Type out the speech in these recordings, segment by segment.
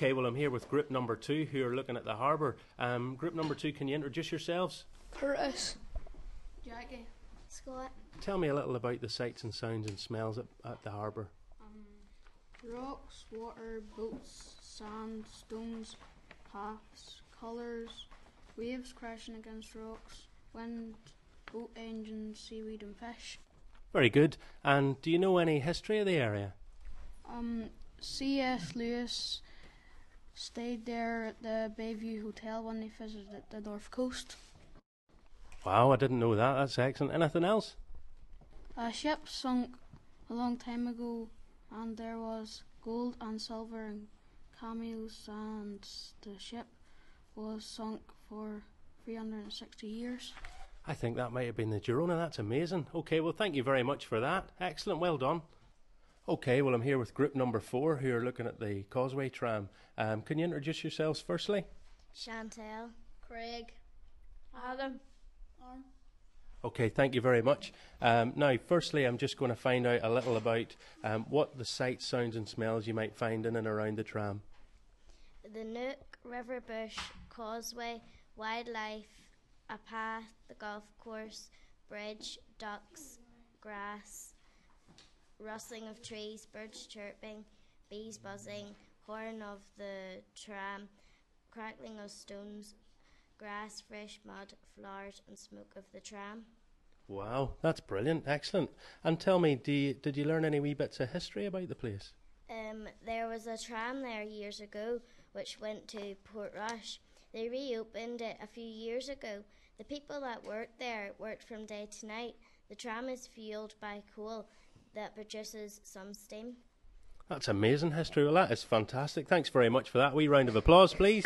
Okay, well I'm here with group number 2 who are looking at the harbour. Group number 2, can you introduce yourselves? Curtis. Jackie. Scott. Tell me a little about the sights and sounds and smells at the harbour. Rocks, water, boats, sand, stones, paths, colours, waves crashing against rocks, wind, boat engines, seaweed and fish. Very good. And do you know any history of the area? C.S. Lewis stayed there at the Bayview Hotel when they visited the North Coast. Wow, I didn't know that. That's excellent. Anything else? A ship sunk a long time ago, and there was gold and silver and cameos, and the ship was sunk for 360 years. I think that might have been the Girona. That's amazing. Okay, well thank you very much for that. Excellent, well done. Okay, well I'm here with group number 4 who are looking at the Causeway tram. Can you introduce yourselves firstly? Chantel. Craig. Adam. Arn. Okay, thank you very much. Now, firstly, I'm just going to find out a little about what the sights, sounds and smells you might find in and around the tram. The Nook, River Bush, Causeway, wildlife, a path, the golf course, bridge, ducks, grass, rustling of trees, birds chirping, bees buzzing, horn of the tram, crackling of stones, grass, fresh mud, flowers and smoke of the tram. Wow, that's brilliant, excellent. And tell me, did you learn any wee bits of history about the place? There was a tram there years ago which went to Portrush. They reopened it a few years ago. The people that worked there worked from day to night. The tram is fuelled by coal that produces some steam. That's amazing history. Well, that is fantastic. Thanks very much for that. A wee round of applause, please.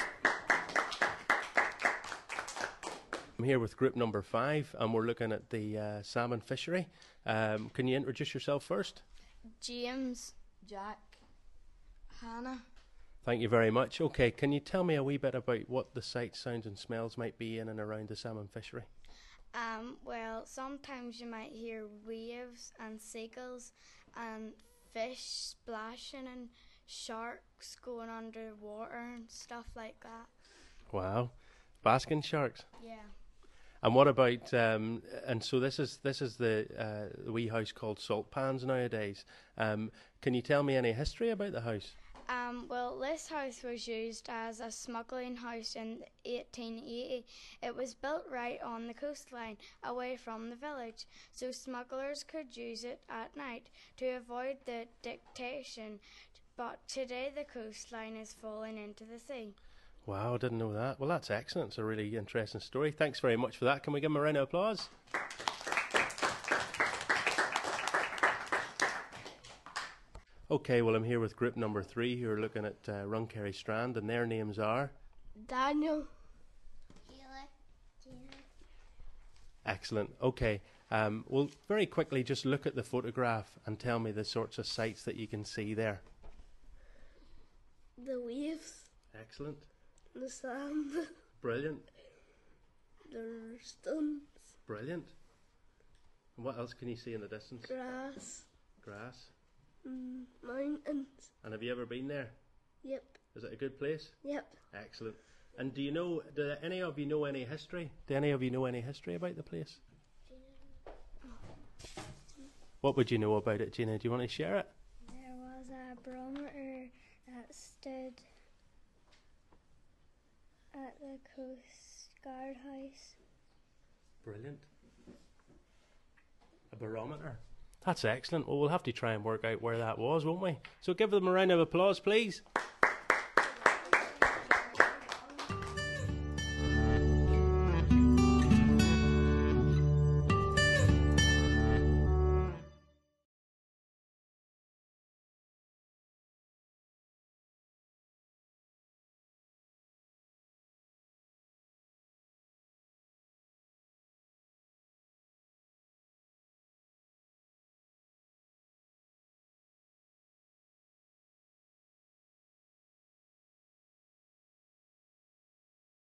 I'm here with group number 5 and we're looking at the salmon fishery. Can you introduce yourself first? James. Jack. Hannah. Thank you very much. Okay, can you tell me a wee bit about what the sights, sounds and smells might be in and around the salmon fishery? Well, sometimes you might hear waves and seagulls and fish splashing and sharks going underwater and stuff like that. Wow, basking sharks. Yeah. And what about and so this is the wee house called Salt Pans nowadays. Can you tell me any history about the house? Well, this house was used as a smuggling house in 1880. It was built right on the coastline, away from the village, so smugglers could use it at night to avoid the dictation. But today the coastline is falling into the sea. Wow, I didn't know that. Well, that's excellent. It's a really interesting story. Thanks very much for that. Can we give them a round of applause? Okay, well, I'm here with group number 3 who are looking at Runkerry Strand, and their names are? Daniel. Gina. Excellent. Okay, well, very quickly, just look at the photograph and tell me the sorts of sights that you can see there. The waves. Excellent. The sand. Brilliant. The stones. Brilliant. And what else can you see in the distance? Grass. Grass. Mountains. And have you ever been there? Yep. Is it a good place? Yep. Excellent. And do any of you know any history? Do any of you know any history about the place? What would you know about it, Gina? Do you want to share it? There was a barometer that stood at the Coast Guard House. Brilliant. A barometer. That's excellent. Well, we'll have to try and work out where that was, won't we? So give them a round of applause, please.